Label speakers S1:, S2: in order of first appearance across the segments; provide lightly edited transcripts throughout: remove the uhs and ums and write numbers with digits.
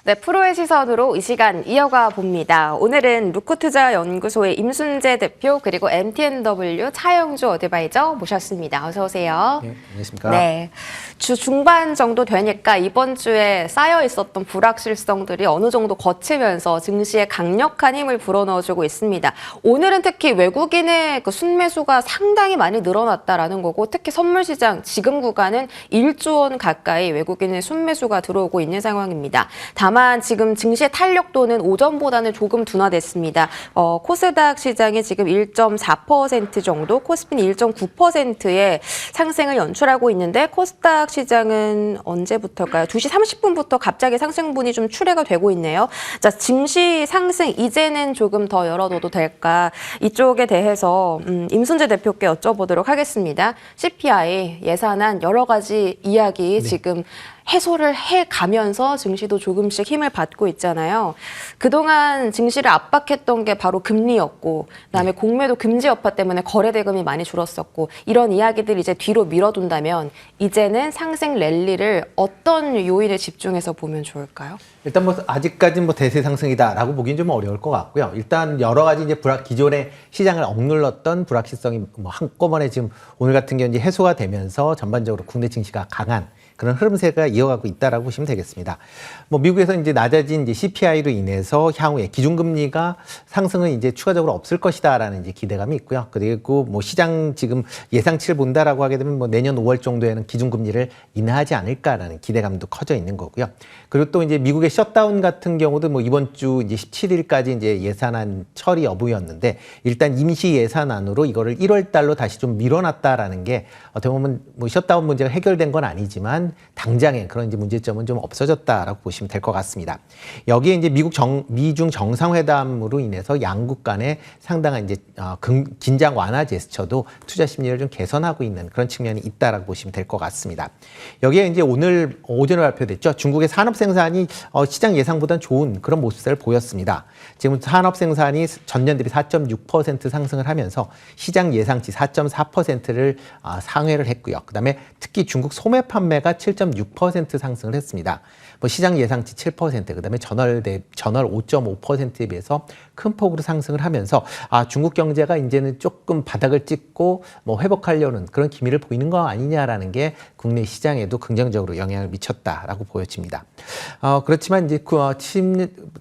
S1: 네, 프로의 시선으로 이 시간 이어가 봅니다. 오늘은 루크투자연구소의 임순재 대표 그리고 MTNW 차영주 어드바이저 모셨습니다. 어서 오세요.
S2: 네, 안녕하십니까.
S1: 네, 주 중반 정도 되니까 이번 주에 쌓여 있었던 불확실성들이 어느 정도 거치면서 증시에 강력한 힘을 불어넣어주고 있습니다. 오늘은 특히 외국인의 그 순매수가 상당히 많이 늘어났다라는 거고, 특히 선물시장 지금 구간은 1조 원 가까이 외국인의 순매수가 들어오고 있는 상황입니다. 다만 지금 증시의 탄력도는 오전보다는 조금 둔화됐습니다. 코스닥 시장이 지금 1.4% 정도, 코스피는 1.9%의 상승을 연출하고 있는데, 코스닥 시장은 언제부터일까요? 2시 30분부터 갑자기 상승분이 좀 출회가 되고 있네요. 자, 증시 상승 이제는 조금 더 열어둬도 될까? 이쪽에 대해서 임순재 대표께 여쭤보도록 하겠습니다. CPI, 예산안 여러 가지 이야기 지금 해소를 해가면서 증시도 조금씩 힘을 받고 있잖아요. 그동안 증시를 압박했던 게 바로 금리였고, 그다음에 공매도 금지 여파 때문에 거래 대금이 많이 줄었었고, 이런 이야기들 이제 뒤로 밀어둔다면 이제는 상승 랠리를 어떤 요인에 집중해서 보면 좋을까요?
S2: 일단 뭐 아직까지는 뭐 대세 상승이다라고 보기는 좀 어려울 것 같고요. 일단 여러 가지 이제 기존의 시장을 억눌렀던 불확실성이 뭐 한꺼번에 지금 오늘 같은 경우 이제 해소가 되면서 전반적으로 국내 증시가 강한 그런 흐름세가 이어가고 있다라고 보시면 되겠습니다. 뭐 미국에서 이제 낮아진 이제 CPI로 인해서 향후에 기준금리가 상승은 이제 추가적으로 없을 것이다라는 이제 기대감이 있고요. 그리고 뭐 시장 지금 예상치를 본다라고 하게 되면 뭐 내년 5월 정도에는 기준금리를 인하하지 않을까라는 기대감도 커져 있는 거고요. 그리고 또 이제 미국의 셧다운 같은 경우도 뭐 이번 주 이제 17일까지 이제 예산안 처리 여부였는데, 일단 임시 예산안으로 이거를 1월 달로 다시 좀 밀어놨다라는 게 어떻게 보면 뭐 셧다운 문제가 해결된 건 아니지만 당장에 그런 이제 문제점은 좀 없어졌다라고 보시면 될 것 같습니다. 여기에 이제 미중 정상회담으로 인해서 양국 간의 상당한 이제 긴장 완화 제스처도 투자 심리를 좀 개선하고 있는 그런 측면이 있다라고 보시면 될 것 같습니다. 여기에 이제 오늘 오전에 발표됐죠. 중국의 산업 생산이 시장 예상보다는 좋은 그런 모습을 보였습니다. 지금 산업 생산이 전년 대비 4.6% 상승을 하면서 시장 예상치 4.4%를 상회를 했고요. 그다음에 특히 중국 소매 판매가 7.6% 상승을 했습니다. 뭐 시장 예상치 7%, 그다음에 전월 5.5%에 비해서 큰 폭으로 상승을 하면서 중국 경제가 이제는 조금 바닥을 찍고 뭐 회복하려는 그런 기미를 보이는 거 아니냐라는 게 국내 시장에도 긍정적으로 영향을 미쳤다라고 보여집니다. 그렇지만 이제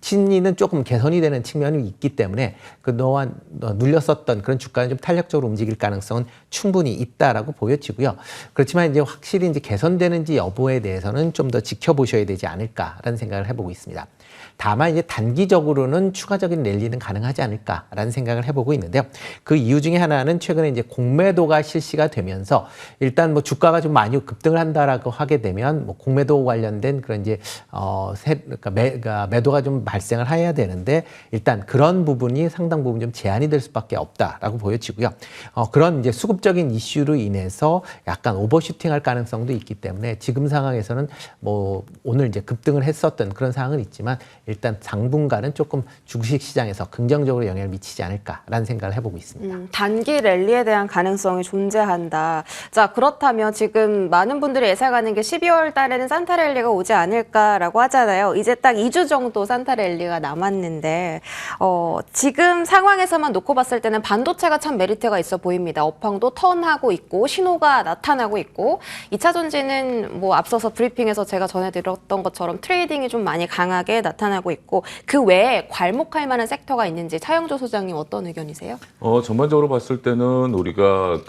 S2: 심리는 조금 개선이 되는 측면이 있기 때문에 그동안 눌렸었던 그런 주가는 좀 탄력적으로 움직일 가능성은 충분히 있다라고 보여지고요. 그렇지만 이제 확실히 이제 개선되는지 여부에 대해서는 좀 더 지켜보셔야 되지 않을까라는 생각을 해보고 있습니다. 다만 이제 단기적으로는 추가적인 랠리는 가능하지 않을까라는 생각을 해보고 있는데요. 그 이유 중에 하나는 최근에 이제 공매도가 실시가 되면서 일단 뭐 주가가 좀 많이 급등을 한다라고 하게 되면 뭐 공매도 관련된 그런 이제 그러니까 매도가 좀 발생을 해야 되는데, 일단 그런 부분이 상당 부분 좀 제한이 될 수밖에 없다라고 보여지고요. 그런 이제 수급적인 이슈로 인해서 약간 오버슈팅할 가능성도 있기 때문에 지금 상황에서는 뭐 오늘 이제 급등을 했었던 그런 상황은 있지만 일단 당분간은 조금 주식 시장에서 긍정적으로 영향을 미치지 않을까라는 생각을 해보고 있습니다.
S1: 단기 랠리에 대한 가능성이 존재한다. 자, 그렇다면 지금 많은 분들이 예상하는 게 12월 달에는 산타 랠리가 오지 않을까라고 하잖아요. 이제 딱 2주 정도 산타 랠리가 남았는데 지금 상황에서만 놓고 봤을 때는 반도체가 참 메리트가 있어 보입니다. 업황도 턴하고 있고 신호가 나타나고 있고, 2차 전지는 뭐 앞서서 브리핑에서 제가 전해드렸던 것처럼 트레이딩이 좀 많이 강하게 나타나고 있고, 그 외에 괄목할 만한 섹터가 있는지 차영주 소장님 어떤 의견이세요?
S3: 전반적으로 봤을 때는 우리가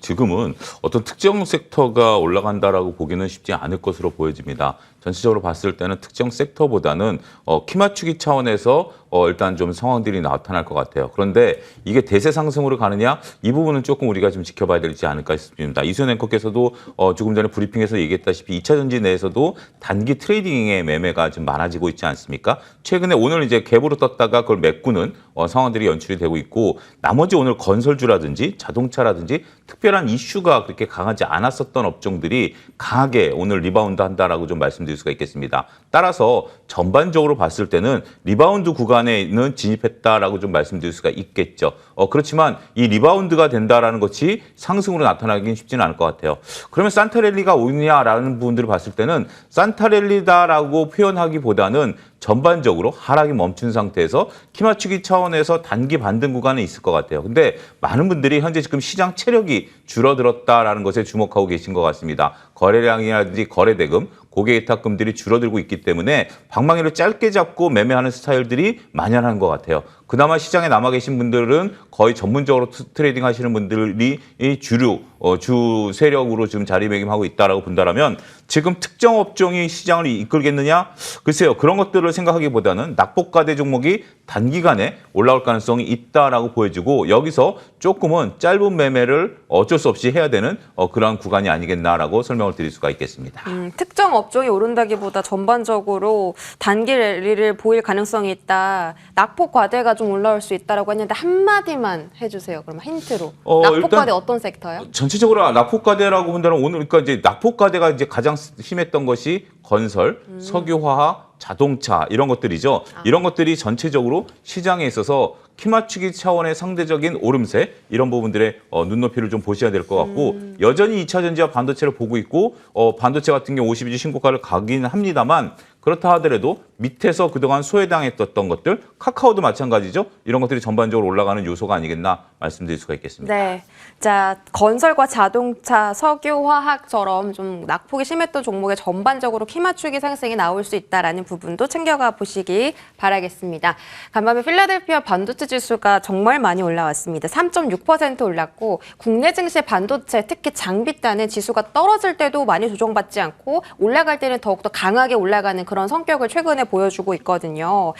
S3: 지금은 어떤 특정 섹터가 올라간다라고 보기는 쉽지 않을 것으로 보여집니다. 전체적으로 봤을 때는 특정 섹터보다는 키 맞추기 차원에서 일단 좀 상황들이 나타날 것 같아요. 그런데 이게 대세 상승으로 가느냐, 이 부분은 조금 우리가 좀 지켜봐야 되지 않을까 싶습니다. 이수연 앵커께서도 조금 전에 브리핑에서 얘기했다시피 2차 전지 내에서도 단기 트레이딩의 매매가 좀 많아지고 있지 않습니까? 최근에 오늘 이제 갭으로 떴다가 그걸 메꾸는 상황들이 연출이 되고 있고, 나머지 오늘 건설주라든지 자동차라든지 특별한 이슈가 그렇게 강하지 않았었던 업종들이 강하게 오늘 리바운드 한다라고 좀 말씀드릴 수가 있겠습니다. 따라서 전반적으로 봤을 때는 리바운드 구간에는 진입했다라고 좀 말씀드릴 수가 있겠죠. 그렇지만 이 리바운드가 된다라는 것이 상승으로 나타나긴 쉽지는 않을 것 같아요. 그러면 산타랠리가 오느냐라는 부분들을 봤을 때는 산타랠리다라고 표현하기보다는 전반적으로 하락이 멈춘 상태에서 키 맞추기 차원에서 단기 반등 구간은 있을 것 같아요. 근데 많은 분들이 현재 지금 시장 체력이 줄어들었다라는 것에 주목하고 계신 것 같습니다. 거래량이라든지 거래대금, 고객예탁금들이 줄어들고 있기 때문에 방망이를 짧게 잡고 매매하는 스타일들이 만연한 것 같아요. 그나마 시장에 남아 계신 분들은 거의 전문적으로 트레이딩 하시는 분들이 주 세력으로 지금 자리매김하고 있다라고 본다라면 지금 특정 업종이 시장을 이끌겠느냐? 글쎄요. 그런 것들을 생각하기보다는 낙폭과대 종목이 단기간에 올라올 가능성이 있다라고 보여지고 여기서 조금은 짧은 매매를 어쩔 수 없이 해야 되는 그런 구간이 아니겠나라고 설명을 드릴 수가 있겠습니다.
S1: 특정 업종이 오른다기보다 전반적으로 단기 랠리를 보일 가능성이 있다. 낙폭 과대가 좀 올라올 수 있다라고 했는데 한마디만 해주세요. 그러면 힌트로. 낙폭 과대 어떤 섹터요?
S3: 전체적으로 낙폭과대라고 본다면 오늘 그러니까 이제 낙폭과대가 이제 가장 심했던 것이 건설, 석유화학, 자동차 이런 것들이죠. 이런 것들이 전체적으로 시장에 있어서 키 맞추기 차원의 상대적인 오름세 이런 부분들의 눈높이를 좀 보셔야 될 것 같고 여전히 2차 전지와 반도체를 보고 있고 반도체 같은 경우 52주 신고가를 가긴 합니다만 그렇다 하더라도 밑에서 그동안 소외당했던 것들 카카오도 마찬가지죠. 이런 것들이 전반적으로 올라가는 요소가 아니겠나 말씀드릴 수가 있겠습니다.
S1: 네. 자, 건설과 자동차, 석유, 화학처럼 좀 낙폭이 심했던 종목에 전반적으로 키 맞추기 상승이 나올 수 있다라는 부분도 챙겨가 보시기 바라겠습니다. 간밤에 필라델피아 반도체 지수가 정말 많이 올라왔습니다. 3.6% 올랐고 국내 증시 반도체 특히 장비단은 지수가 떨어질 때도 많이 조정받지 않고 올라갈 때는 더욱더 강하게 올라가는 그런 성격을 최근에 보여주고 있거든요.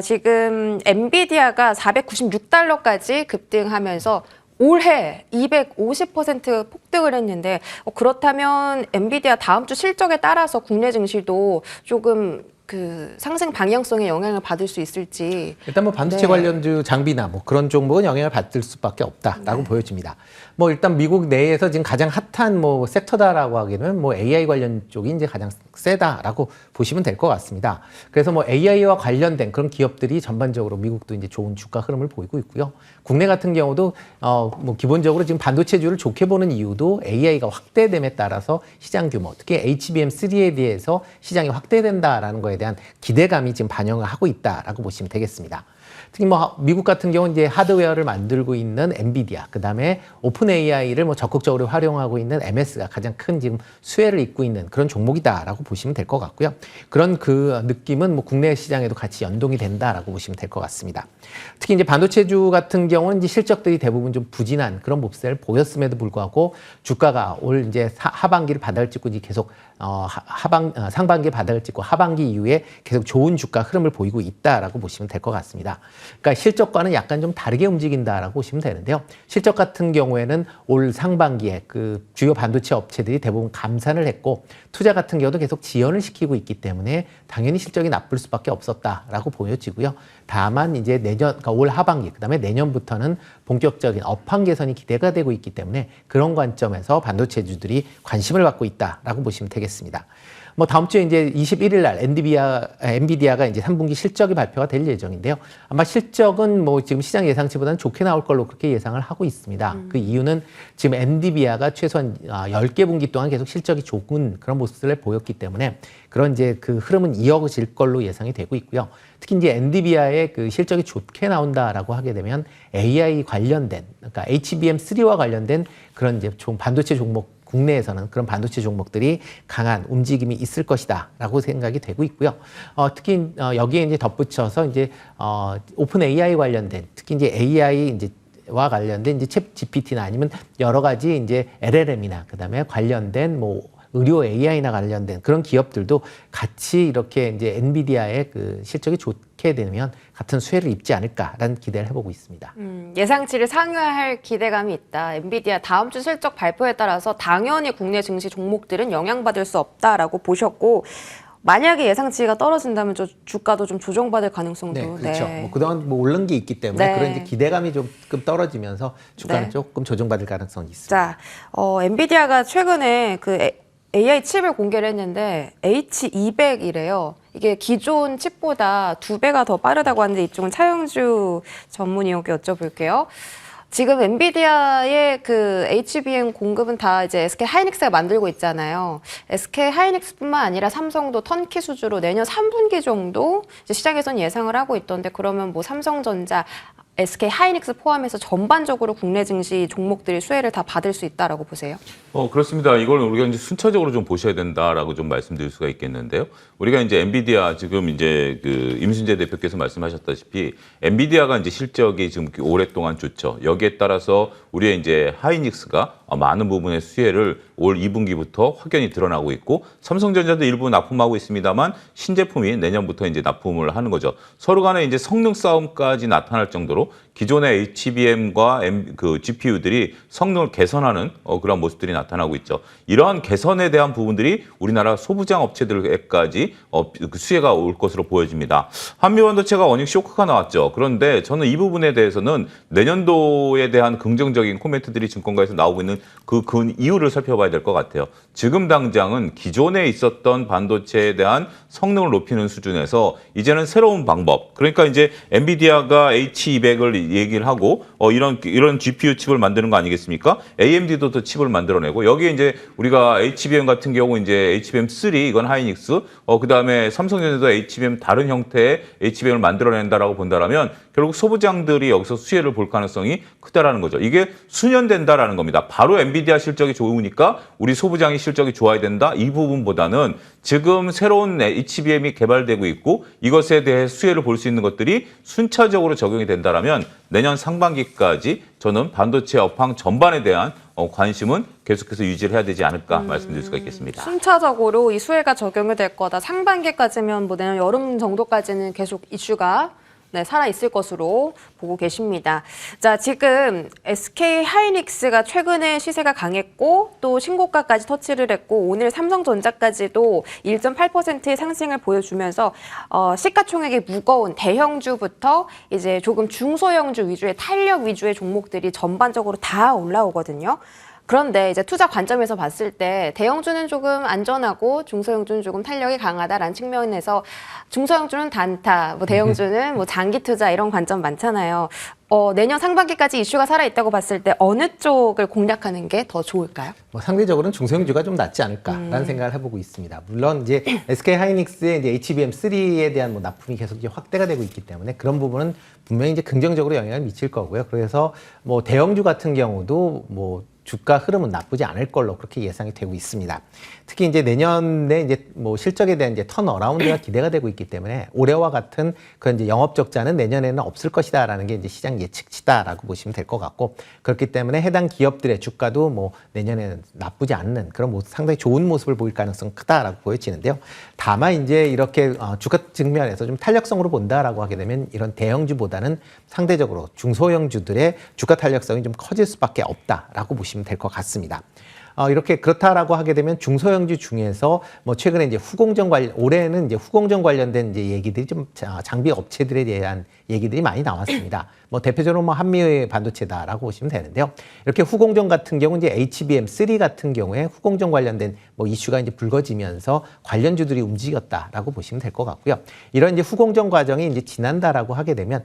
S1: 지금 엔비디아가 496달러까지 급등하면서 올해 250% 폭등을 했는데 그렇다면 엔비디아 다음 주 실적에 따라서 국내 증시도 조금 그 상승 방향성에 영향을 받을 수 있을지.
S2: 일단 뭐 반도체 관련주 장비나 뭐 그런 종목은 영향을 받을 수밖에 없다라고 보여집니다. 뭐 일단 미국 내에서 지금 가장 핫한 뭐 섹터다라고 하기는 뭐 AI 관련 쪽이 이제 가장 세다라고 보시면 될 것 같습니다. 그래서 뭐 AI와 관련된 그런 기업들이 전반적으로 미국도 이제 좋은 주가 흐름을 보이고 있고요. 국내 같은 경우도 뭐 기본적으로 지금 반도체주를 좋게 보는 이유도 AI가 확대됨에 따라서 시장 규모, 특히 HBM3에 대해서 시장이 확대된다라는 거에 대한 기대감이 지금 반영을 하고 있다라고 보시면 되겠습니다. 특히 뭐 미국 같은 경우는 이제 하드웨어를 만들고 있는 엔비디아, 그다음에 오픈 AI를 뭐 적극적으로 활용하고 있는 MS가 가장 큰 지금 수혜를 잇고 있는 그런 종목이다라고 보시면 될 것 같고요. 그런 그 느낌은 뭐 국내 시장에도 같이 연동이 된다라고 보시면 될 것 같습니다. 특히 이제 반도체주 같은 경우는 이제 실적들이 대부분 좀 부진한 그런 모습을 보였음에도 불구하고 주가가 올 이제 하반기를 바닥을 찍고 이제 계속 상반기에 바닥을 찍고 하반기 이후에 계속 좋은 주가 흐름을 보이고 있다라고 보시면 될 것 같습니다. 그러니까 실적과는 약간 좀 다르게 움직인다라고 보시면 되는데요. 실적 같은 경우에는 올 상반기에 그 주요 반도체 업체들이 대부분 감산을 했고 투자 같은 경우도 계속 지연을 시키고 있기 때문에 당연히 실적이 나쁠 수밖에 없었다라고 보여지고요. 다만 이제 그러니까 올 하반기, 그다음에 내년부터는 본격적인 업황 개선이 기대가 되고 있기 때문에 그런 관점에서 반도체주들이 관심을 받고 있다라고 보시면 되겠습니다. 뭐 다음 주에 이제 21일 날 엔비디아가 이제 3분기 실적이 발표가 될 예정인데요. 아마 실적은 뭐 지금 시장 예상치보다는 좋게 나올 걸로 그렇게 예상을 하고 있습니다. 그 이유는 지금 엔비디아가 최소한 10개 분기 동안 계속 실적이 좋은 그런 모습을 보였기 때문에 그런 이제 그 흐름은 이어질 걸로 예상이 되고 있고요. 특히 이제 엔비디아의 그 실적이 좋게 나온다라고 하게 되면 AI 관련된, 그러니까 HBM3와 관련된 그런 이제 반도체 종목 국내에서는 그런 반도체 종목들이 강한 움직임이 있을 것이다라고 생각이 되고 있고요. 특히 여기에 이제 덧붙여서 이제 오픈 AI 관련된 특히 이제 AI 이제 와 관련된 이제 챗 GPT나 아니면 여러 가지 이제 LLM이나 그다음에 관련된 뭐 의료 AI나 관련된 그런 기업들도 같이 이렇게 이제 엔비디아의 그 실적이 좋게 되면 같은 수혜를 입지 않을까라는 기대를 해보고 있습니다.
S1: 예상치를 상회할 기대감이 있다. 엔비디아 다음 주 실적 발표에 따라서 당연히 국내 증시 종목들은 영향받을 수 없다라고 보셨고 만약에 예상치가 떨어진다면 주가도 좀 조정받을 가능성도.
S2: 네, 그렇죠. 뭐 그동안 뭐 오른 게 있기 때문에 그런 이제 기대감이 조금 떨어지면서 주가는 조금 조정받을 가능성이 있습니다.
S1: 자, 엔비디아가 최근에 그 AI 칩을 공개를 했는데 H200이래요. 이게 기존 칩보다 2배가 더 빠르다고 하는데 이쪽은 차영주 전문의에게 여쭤볼게요. 지금 엔비디아의 그 HBM 공급은 다 이제 SK 하이닉스가 만들고 있잖아요. SK 하이닉스뿐만 아니라 삼성도 턴키 수주로 내년 3분기 정도 이제 시장에서는 예상을 하고 있던데 그러면 뭐 삼성전자, SK 하이닉스 포함해서 전반적으로 국내 증시 종목들이 수혜를 다 받을 수 있다라고 보세요?
S3: 그렇습니다. 이걸 우리가 이제 순차적으로 좀 보셔야 된다라고 좀 말씀드릴 수가 있겠는데요. 우리가 이제 엔비디아 지금 이제 그 임순재 대표께서 말씀하셨다시피 엔비디아가 이제 실적이 지금 오랫동안 좋죠. 여기에 따라서 우리의 이제 하이닉스가 많은 부분의 수혜를 올 2분기부터 확연히 드러나고 있고 삼성전자도 일부 납품하고 있습니다만 신제품이 내년부터 이제 납품을 하는 거죠. 서로 간에 이제 성능 싸움까지 나타날 정도로 기존의 HBM과 그 GPU들이 성능을 개선하는 그런 모습들이 나타나고 있죠. 이러한 개선에 대한 부분들이 우리나라 소부장 업체들에까지 그 수혜가 올 것으로 보여집니다. 한미반도체가 원익 쇼크가 나왔죠. 그런데 저는 이 부분에 대해서는 내년도에 대한 긍정적인 코멘트들이 증권가에서 나오고 있는 그 이유를 살펴봐야 될 것 같아요. 지금 당장은 기존에 있었던 반도체에 대한 성능을 높이는 수준에서 이제는 새로운 방법, 그러니까 이제 엔비디아가 H200을 얘기를 하고 이런 GPU 칩을 만드는 거 아니겠습니까? AMD도 또 칩을 만들어내고 여기에 이제 우리가 HBM 같은 경우 이제 HBM3 이건 하이닉스, 그다음에 삼성전자도 HBM 다른 형태의 HBM을 만들어낸다라고 본다라면 결국 소부장들이 여기서 수혜를 볼 가능성이 크다라는 거죠. 이게 수년 된다라는 겁니다. 바로 엔비디아 실적이 좋으니까 우리 소부장이 실적이 좋아야 된다. 이 부분보다는 지금 새로운 HBM이 개발되고 있고 이것에 대해 수혜를 볼 수 있는 것들이 순차적으로 적용이 된다라면 내년 상반기까지 저는 반도체 업황 전반에 대한 관심은 계속해서 유지를 해야 되지 않을까 말씀드릴 수가 있겠습니다.
S1: 순차적으로 이 수혜가 적용이 될 거다. 상반기까지면 뭐 내년 여름 정도까지는 계속 이슈가 살아있을 것으로 보고 계십니다. 자, 지금 SK 하이닉스가 최근에 시세가 강했고 또 신고가까지 터치를 했고 오늘 삼성전자까지도 1.8%의 상승을 보여주면서 시가총액이 무거운 대형주부터 이제 조금 중소형주 위주의 탄력 위주의 종목들이 전반적으로 다 올라오거든요. 그런데 이제 투자 관점에서 봤을 때 대형주는 조금 안전하고 중소형주는 조금 탄력이 강하다라는 측면에서 중소형주는 단타, 뭐 대형주는 뭐 장기 투자 이런 관점 많잖아요. 내년 상반기까지 이슈가 살아있다고 봤을 때 어느 쪽을 공략하는 게 더 좋을까요?
S2: 상대적으로는 중소형주가 좀 낫지 않을까라는 생각을 해보고 있습니다. 물론 이제 SK 하이닉스의 이제 HBM3에 대한 뭐 납품이 계속 이제 확대가 되고 있기 때문에 그런 부분은 분명히 이제 긍정적으로 영향을 미칠 거고요. 그래서 뭐 대형주 같은 경우도 뭐 주가 흐름은 나쁘지 않을 걸로 그렇게 예상이 되고 있습니다. 특히 이제 내년에 이제 뭐 실적에 대한 이제 턴어라운드가 기대가 되고 있기 때문에 올해와 같은 그런 이제 영업 적자는 내년에는 없을 것이다라는 게 이제 시장 예측치다라고 보시면 될 것 같고 그렇기 때문에 해당 기업들의 주가도 뭐 내년에는 나쁘지 않는 그런 모습, 상당히 좋은 모습을 보일 가능성이 크다라고 보여지는데요. 다만 이제 이렇게 주가 측면에서 좀 탄력성으로 본다라고 하게 되면 이런 대형주보다는 상대적으로 중소형주들의 주가 탄력성이 좀 커질 수밖에 없다라고 보시면 될 것 같습니다. 이렇게 그렇다라고 하게 되면 중소형주 중에서 뭐 최근에 이제 후공정 올해는 이제 후공정 관련된 이제 얘기들이 좀 장비 업체들에 대한 얘기들이 많이 나왔습니다. 뭐 대표적으로 뭐 한미 반도체다라고 보시면 되는데요. 이렇게 후공정 같은 경우 이제 HBM3 같은 경우에 후공정 관련된 뭐 이슈가 이제 불거지면서 관련주들이 움직였다라고 보시면 될 것 같고요. 이런 이제 후공정 과정이 이제 지난다라고 하게 되면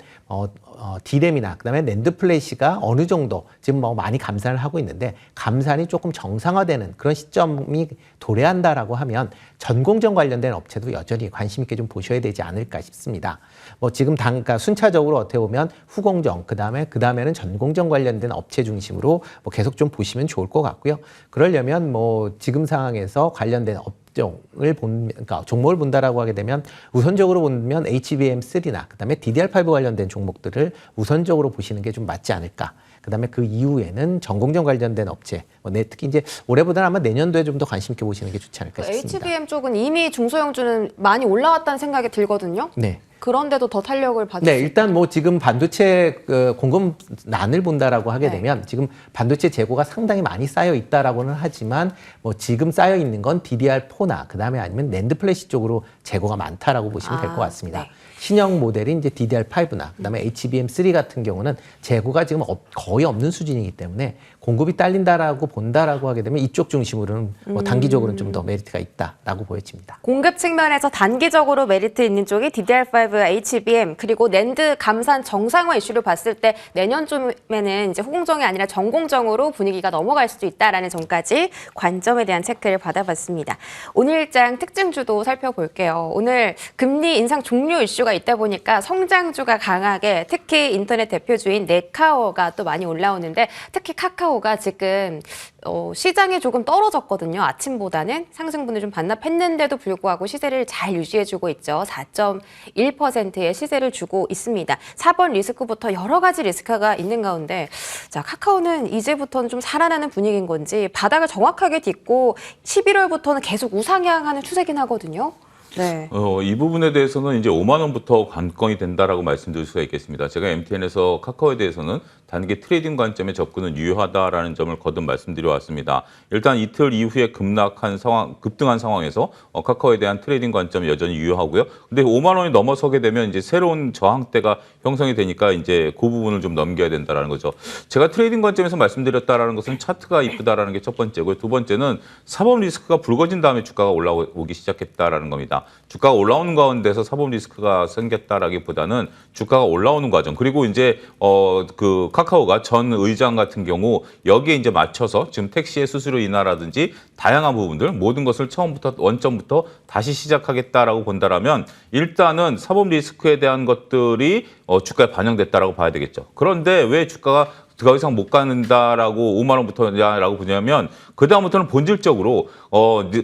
S2: D램이나 그다음에 낸드 플래시가 어느 정도 지금 뭐 많이 감산을 하고 있는데 감산이 조금 정상화되는 그런 시점이 도래한다라고 하면 전공정 관련된 업체도 여전히 관심 있게 좀 보셔야 되지 않을까 싶습니다. 뭐 지금 그러니까 순차적으로 어떻게 보면 후공정 그다음에는 전공정 관련된 업체 중심으로 뭐 계속 좀 보시면 좋을 것 같고요. 그러려면 뭐 지금 상황에서 관련된 그러니까 종목을 본다라고 하게 되면 우선적으로 보면 HBM3나 그다음에 DDR5 관련된 종목들을 우선적으로 보시는 게 좀 맞지 않을까. 그다음에 그 이후에는 전공정 관련된 업체, 특히 이제 올해보다는 아마 내년도에 좀 더 관심 있게 보시는 게 좋지 않을까 싶습니다.
S1: HBM 쪽은 이미 중소형주는 많이 올라왔다는 생각이 들거든요.
S2: 네.
S1: 그런데도 더 탄력을 받을
S2: 네, 일단 뭐 지금 반도체 공급난을 본다라고 하게 되면 지금 반도체 재고가 상당히 많이 쌓여 있다라고는 하지만 뭐 지금 쌓여 있는 건 DDR4나 그다음에 아니면 낸드 플래시 쪽으로 재고가 많다라고 보시면 될 것 같습니다.
S1: 네.
S2: 신형 모델인 이제 DDR5나 그다음에 HBM3 같은 경우는 재고가 지금 거의 없는 수준이기 때문에 공급이 딸린다라고 본다라고 하게 되면 이쪽 중심으로는 뭐 단기적으로는 좀 더 메리트가 있다라고 보여집니다.
S1: 공급 측면에서 단기적으로 메리트 있는 쪽이 DDR5, HBM, 그리고 낸드 감산 정상화 이슈를 봤을 때 내년쯤에는 이제 후공정이 아니라 전공정으로 분위기가 넘어갈 수도 있다라는 점까지 관점에 대한 체크를 받아봤습니다. 오늘 장 특징주도 살펴볼게요. 오늘 금리 인상 종료 이슈가 있다 보니까 성장주가 강하게 특히 인터넷 대표주인 네카오가 또 많이 올라오는데 특히 카카오가 지금 시장에 조금 떨어졌거든요. 아침보다는 상승분을 좀 반납했는데도 불구하고 시세를 잘 유지해주고 있죠. 4.1%의 시세를 주고 있습니다. 4번 리스크부터 여러 가지 리스크가 있는 가운데 자 카카오는 이제부터는 좀 살아나는 분위기인 건지 바닥을 정확하게 딛고 11월부터는 계속 우상향하는 추세긴 하거든요. 네.
S3: 이 부분에 대해서는 이제 5만 원부터 관건이 된다라고 말씀드릴 수가 있겠습니다. 제가 MTN에서 카카오에 대해서는 단기 트레이딩 관점에 접근은 유효하다라는 점을 거듭 말씀드려 왔습니다. 일단 이틀 이후에 급등한 상황에서 카카오에 대한 트레이딩 관점 여전히 유효하고요. 근데 5만 원이 넘어서게 되면 이제 새로운 저항대가 형성이 되니까 이제 그 부분을 좀 넘겨야 된다라는 거죠. 제가 트레이딩 관점에서 말씀드렸다라는 것은 차트가 이쁘다라는 게 첫 번째고요. 두 번째는 사법 리스크가 불거진 다음에 주가가 올라오기 시작했다라는 겁니다. 주가가 올라오는 가운데서 사법 리스크가 생겼다라기보다는 주가가 올라오는 과정 그리고 이제 그 카카오가 전 의장 같은 경우 여기에 이제 맞춰서 지금 택시의 수수료 인하라든지 다양한 부분들 모든 것을 처음부터 원점부터 다시 시작하겠다라고 본다라면 일단은 사법 리스크에 대한 것들이 주가에 반영됐다라고 봐야 되겠죠. 그런데 왜 주가가 더 이상 못 가는다라고 5만 원부터냐라고 보냐면 그다음부터는 본질적으로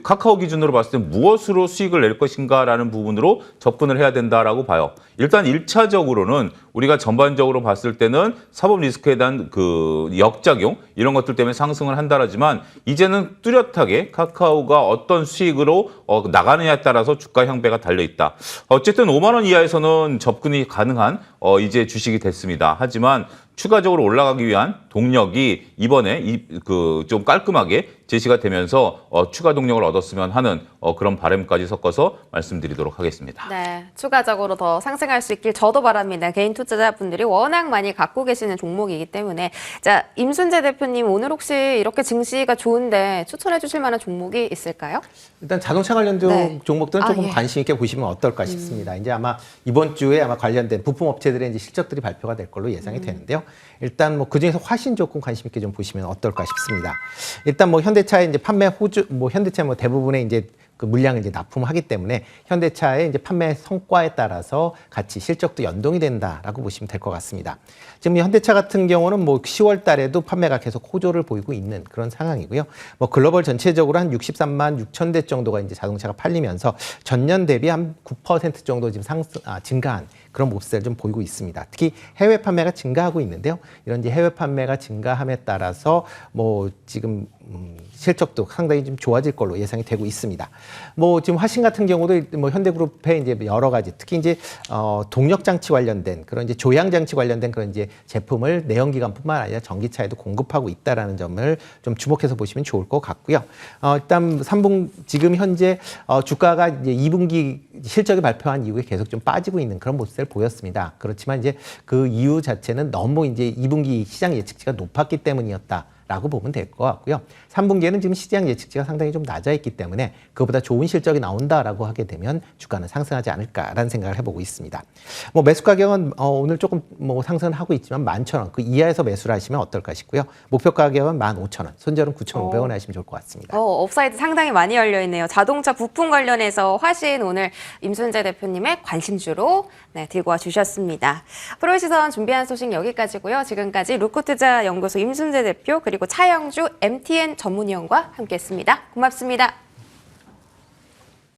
S3: 카카오 기준으로 봤을 때 무엇으로 수익을 낼 것인가라는 부분으로 접근을 해야 된다라고 봐요. 일단 1차적으로는 우리가 전반적으로 봤을 때는 사법 리스크에 대한 그 역작용 이런 것들 때문에 상승을 한다라지만 이제는 뚜렷하게 카카오가 어떤 수익으로 나가느냐에 따라서 주가 향배가 달려 있다. 어쨌든 5만 원 이하에서는 접근이 가능한 이제 주식이 됐습니다. 하지만 추가적으로 올라가기 위한 동력이 이번에 좀 깔끔하게 제시가 되면서 추가 동력을 얻었으면 하는 그런 바람까지 섞어서 말씀드리도록 하겠습니다.
S1: 네, 추가적으로 더 상승할 수 있길 저도 바랍니다. 개인 투자자분들이 워낙 많이 갖고 계시는 종목이기 때문에 자 임순재 대표님 오늘 혹시 이렇게 증시가 좋은데 추천해 주실 만한 종목이 있을까요?
S2: 일단 자동차 관련된
S1: 네.
S2: 종목들은 조금
S1: 예.
S2: 관심 있게 보시면 어떨까 싶습니다. 이제 아마 이번 주에 아마 관련된 부품 업체들의 이제 실적들이 발표가 될 걸로 예상이 되는데요. 일단 뭐 그중에서 화신 조금 관심 있게 좀 보시면 어떨까 싶습니다. 일단 뭐 현대차의 이제 판매 현대차 뭐 대부분의 이제 그 물량을 이제 납품하기 때문에 현대차의 이제 판매 성과에 따라서 같이 실적도 연동이 된다라고 보시면 될 것 같습니다. 지금 현대차 같은 경우는 뭐 10월 달에도 판매가 계속 호조를 보이고 있는 그런 상황이고요. 뭐 글로벌 전체적으로 한 63만 6천 대 정도가 이제 자동차가 팔리면서 전년 대비 한 9% 정도 지금 증가한 그런 모습을 좀 보이고 있습니다. 특히 해외 판매가 증가하고 있는데요. 이런 이제 해외 판매가 증가함에 따라서 뭐 지금 실적도 상당히 좀 좋아질 걸로 예상이 되고 있습니다. 뭐 지금 화신 같은 경우도 뭐 현대그룹의 이제 여러 가지 특히 이제 동력 장치 관련된 그런 이제 조향 장치 관련된 그런 이제 제품을 내연기관뿐만 아니라 전기차에도 공급하고 있다라는 점을 좀 주목해서 보시면 좋을 것 같고요. 일단 지금 현재 주가가 이제 2분기 실적이 발표한 이후에 계속 좀 빠지고 있는 그런 모습을 보였습니다. 그렇지만 이제 그 이유 자체는 너무 이제 2분기 시장 예측치가 높았기 때문이었다. 라고 보면 될 것 같고요. 3분기에는 지금 시장 예측치가 상당히 좀 낮아 있기 때문에 그보다 좋은 실적이 나온다라고 하게 되면 주가는 상승하지 않을까라는 생각을 해보고 있습니다. 뭐 매수 가격은 오늘 조금 뭐 상승을 하고 있지만 11,000원 그 이하에서 매수를 하시면 어떨까 싶고요. 목표 가격은 15,000원, 손절은 9,500원 하시면 좋을 것 같습니다.
S1: 업사이드 상당히 많이 열려 있네요. 자동차 부품 관련해서 화신 오늘 임순재 대표님의 관심주로 들고 와 주셨습니다. 프로의 시선 준비한 소식 여기까지고요. 지금까지 루코투자연구소 임순재 대표 그리고 차영주 MTN 전문위원과 함께했습니다. 고맙습니다.